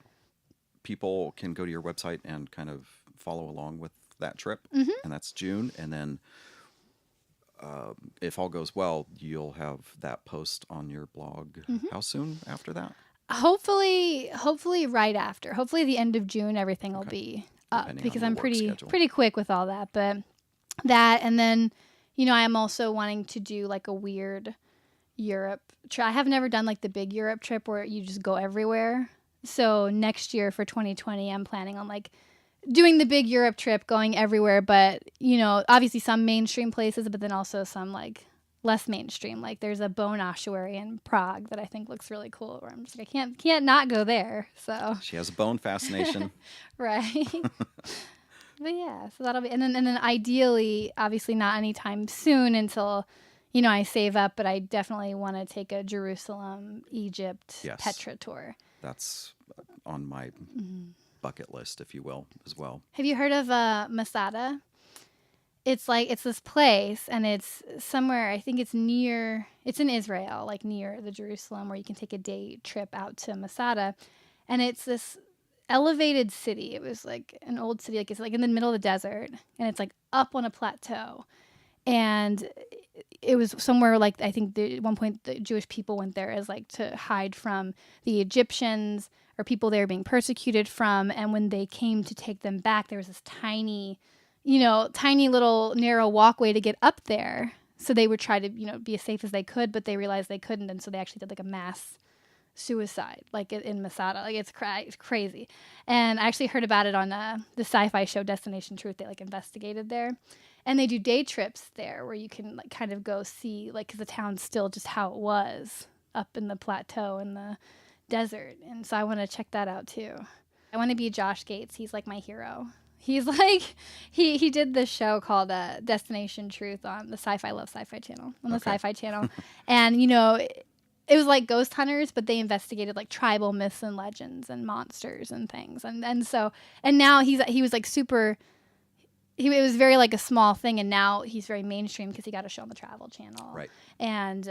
people can go to your website and kind of follow along with that trip, and that's June. And then if all goes well, you'll have that post on your blog. How soon after that? Hopefully right after. Hopefully the end of June, everything will be up, because I'm pretty quick with all that. But that, and then, you know, I'm also wanting to do like a weird Europe trip. I have never done like the big Europe trip where you just go everywhere. So next year for 2020, I'm planning on like doing the big Europe trip, going everywhere, but, you know, obviously some mainstream places, but then also some like less mainstream. Like there's a bone ossuary in Prague that I think looks really cool, where I'm just like, I can't not go there. So She has a bone fascination. right. But yeah, so that'll be, and then ideally, obviously not anytime soon until, you know, I save up, but I definitely want to take a Jerusalem, Egypt, Yes. Petra tour. That's on my bucket list, if you will, as well. Have you heard of Masada? It's like, it's this place, and it's somewhere, I think it's in Israel, like near the Jerusalem, where you can take a day trip out to Masada. And it's this elevated city. It was like an old city, like it's like in the middle of the desert, and it's like up on a plateau. And it was somewhere like, I think at one point the Jewish people went there as like to hide from the Egyptians or people they were being persecuted from. And when they came to take them back, there was this tiny little narrow walkway to get up there. So they would try to, you know, be as safe as they could, but they realized they couldn't. And so they actually did like a mass suicide, like in Masada. Like it's crazy. And I actually heard about it on the sci-fi show Destination Truth. They like investigated there, and they do day trips there where you can like kind of go see, like, because the town's still just how it was up in the plateau in the desert. And so I want to check that out too. I want to be Josh Gates. He's like my hero. He's like, he did this show called Destination Truth on the Sci-Fi Love Sci-Fi channel, the Sci-Fi channel. And, you know, it was like ghost hunters, but they investigated like tribal myths and legends and monsters and things. And now he was like super, it was very like a small thing. And now he's very mainstream because he got a show on the Travel Channel. Right. And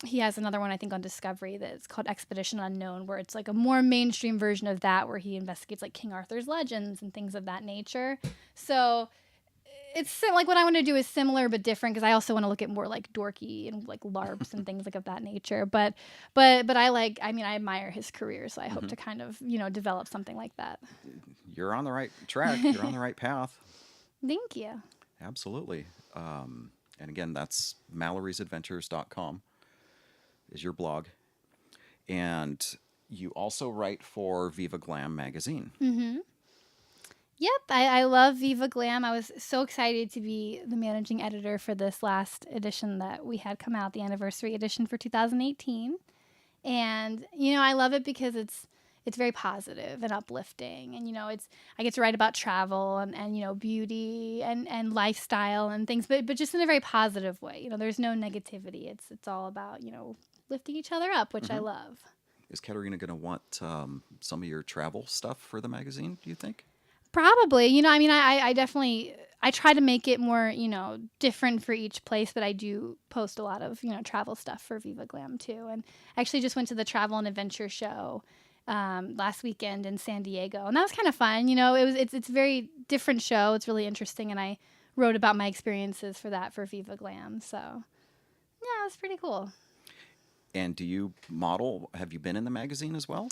he has another one, I think, on Discovery that's called Expedition Unknown, where it's like a more mainstream version of that, where he investigates like King Arthur's legends and things of that nature. So it's like what I want to do is similar but different, because I also want to look at more like dorky and like LARPs and things like of that nature. But I admire his career, so I hope to kind of, you know, develop something like that. You're on the right track. You're on the right path. Thank you. Absolutely. And again, that's maloriesadventures.com is your blog. And you also write for Viva Glam magazine. Mm-hmm. Yep, I love Viva Glam. I was so excited to be the managing editor for this last edition that we had come out, the anniversary edition for 2018. And, you know, I love it because it's very positive and uplifting. And, you know, I get to write about travel and you know, beauty and lifestyle and things, but just in a very positive way. You know, there's no negativity. It's all about, you know, lifting each other up, which I love. Is Katerina going to want some of your travel stuff for the magazine, do you think? Probably. You know, I mean, I definitely, I try to make it more, you know, different for each place, but I do post a lot of, you know, travel stuff for Viva Glam too. And I actually just went to the Travel and Adventure show last weekend in San Diego, and that was kind of fun. You know, it's a very different show. It's really interesting, and I wrote about my experiences for that for Viva Glam. So yeah, it was pretty cool. And do you model? Have you been in the magazine as well?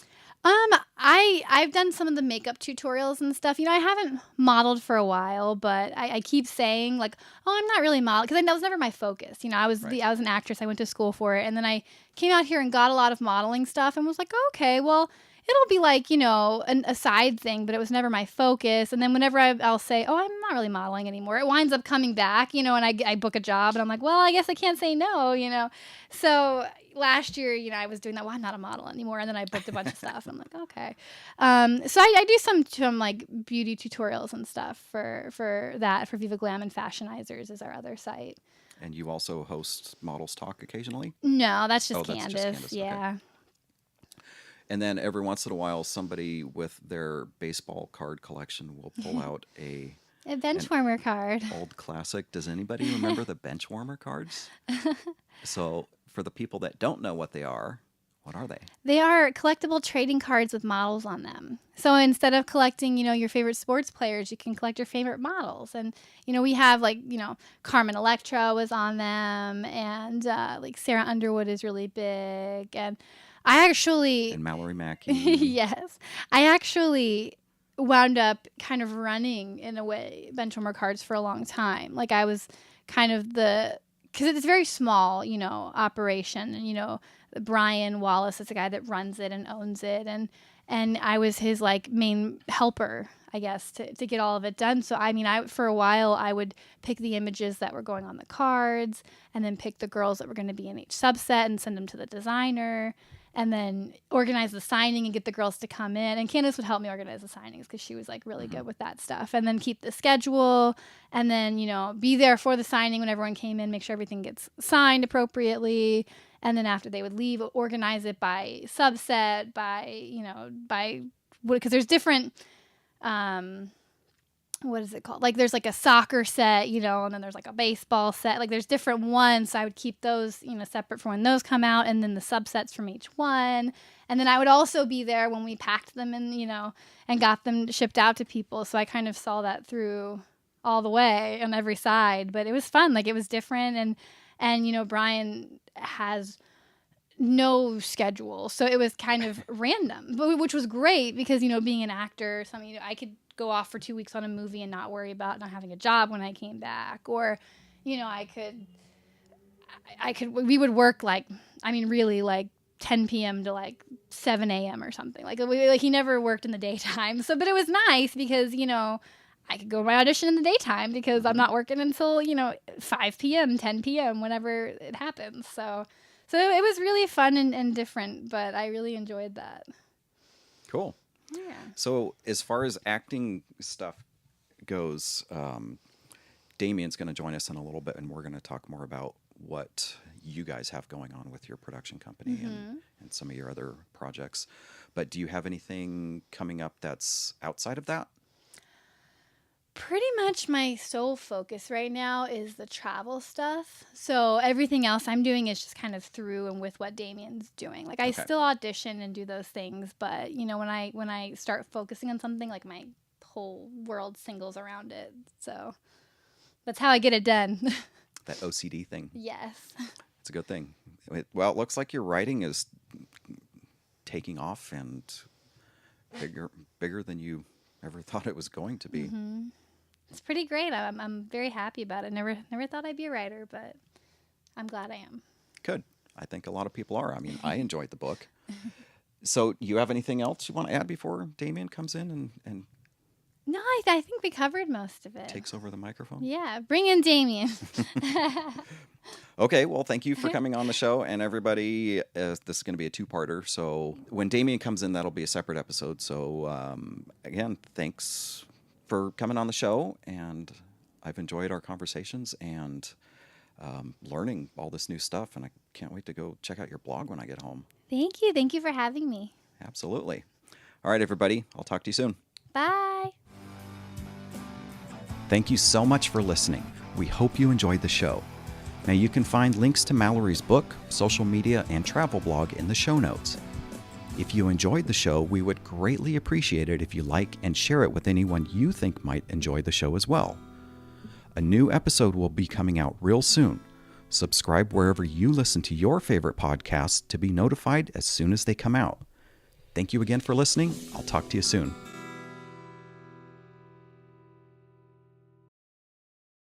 I've done some of the makeup tutorials and stuff. You know, I haven't modeled for a while, but I keep saying like, oh, I'm not really modeling, because that was never my focus. You know, I was an actress. I went to school for it, and then I came out here and got a lot of modeling stuff, and was like, oh, okay, well, it'll be like, you know, a side thing, but it was never my focus. And then whenever I'll say, oh, I'm not really modeling anymore, it winds up coming back, you know, and I book a job, and I'm like, well, I guess I can't say no, you know. So last year, you know, I was doing that. Well, I'm not a model anymore. And then I booked a bunch of stuff. And I'm like, okay. So I do some like beauty tutorials and stuff for that, for Viva Glam, and Fashionizers is our other site. And you also host Models Talk occasionally? No, that's just Candace. Candace. That's just Candace. Yeah. Okay. And then every once in a while, somebody with their baseball card collection will pull out a benchwarmer card. Old classic. Does anybody remember the benchwarmer cards? So for the people that don't know what they are, what are they? They are collectible trading cards with models on them. So instead of collecting, you know, your favorite sports players, you can collect your favorite models. And, you know, we have like, you know, Carmen Electra was on them, and like Sarah Underwood is really big. And Malorie Mackey. Yes. I actually wound up kind of running, in a way, benchwarmer cards for a long time. Like I was kind of because it's a very small, you know, operation. And, you know, Brian Wallace is the guy that runs it and owns it. And and I was his like main helper, I guess, to get all of it done. So I mean, for a while I would pick the images that were going on the cards, and then pick the girls that were going to be in each subset and send them to the designer, and then organize the signing and get the girls to come in. And Candace would help me organize the signings because she was like really good with that stuff. And then keep the schedule, and then, you know, be there for the signing when everyone came in, make sure everything gets signed appropriately. And then after they would leave, organize it by subset, because there's different, what is it called? Like there's like a soccer set, you know, and then there's like a baseball set. Like there's different ones. So I would keep those, you know, separate for when those come out, and then the subsets from each one. And then I would also be there when we packed them and, you know, and got them shipped out to people. So I kind of saw that through all the way on every side. But it was fun. Like it was different. And you know, Brian has no schedule. So it was kind of random, but which was great because, you know, being an actor, something, you know, I could go off for 2 weeks on a movie and not worry about not having a job when I came back. Or, you know, we would work like, I mean, really like 10 p.m. to like 7 a.m. or something. Like he never worked in the daytime. So, but it was nice because, you know, I could go to my audition in the daytime because I'm not working until, you know, 5 p.m., 10 p.m., whenever it happens. So it was really fun and different, but I really enjoyed that. Cool. Yeah. So as far as acting stuff goes, Damien's going to join us in a little bit, and we're going to talk more about what you guys have going on with your production company and some of your other projects. But do you have anything coming up that's outside of that? Pretty much my sole focus right now is the travel stuff. So everything else I'm doing is just kind of through and with what Damien's doing. Like I still audition and do those things, but you know, when I start focusing on something, like my whole world singles around it. So that's how I get it done. That OCD thing. Yes. It's a good thing. Well, it looks like your writing is taking off and bigger than you ever thought it was going to be. Mm-hmm. It's pretty great. I'm very happy about it. Never thought I'd be a writer, but I'm glad I am. Good. I think a lot of people are. I mean, I enjoyed the book. So you have anything else you want to add before Damien comes in and No, I think we covered most of it. Takes over the microphone? Yeah, bring in Damien. Okay, well, thank you for coming on the show. And everybody, this is going to be a two-parter. So when Damien comes in, that'll be a separate episode. So again, thanks for coming on the show. And I've enjoyed our conversations and learning all this new stuff. And I can't wait to go check out your blog when I get home. Thank you. Thank you for having me. Absolutely. All right, everybody. I'll talk to you soon. Bye. Thank you so much for listening. We hope you enjoyed the show. Now you can find links to Malorie's book, social media, and travel blog in the show notes. If you enjoyed the show, we would greatly appreciate it if you like and share it with anyone you think might enjoy the show as well. A new episode will be coming out real soon. Subscribe wherever you listen to your favorite podcasts to be notified as soon as they come out. Thank you again for listening. I'll talk to you soon.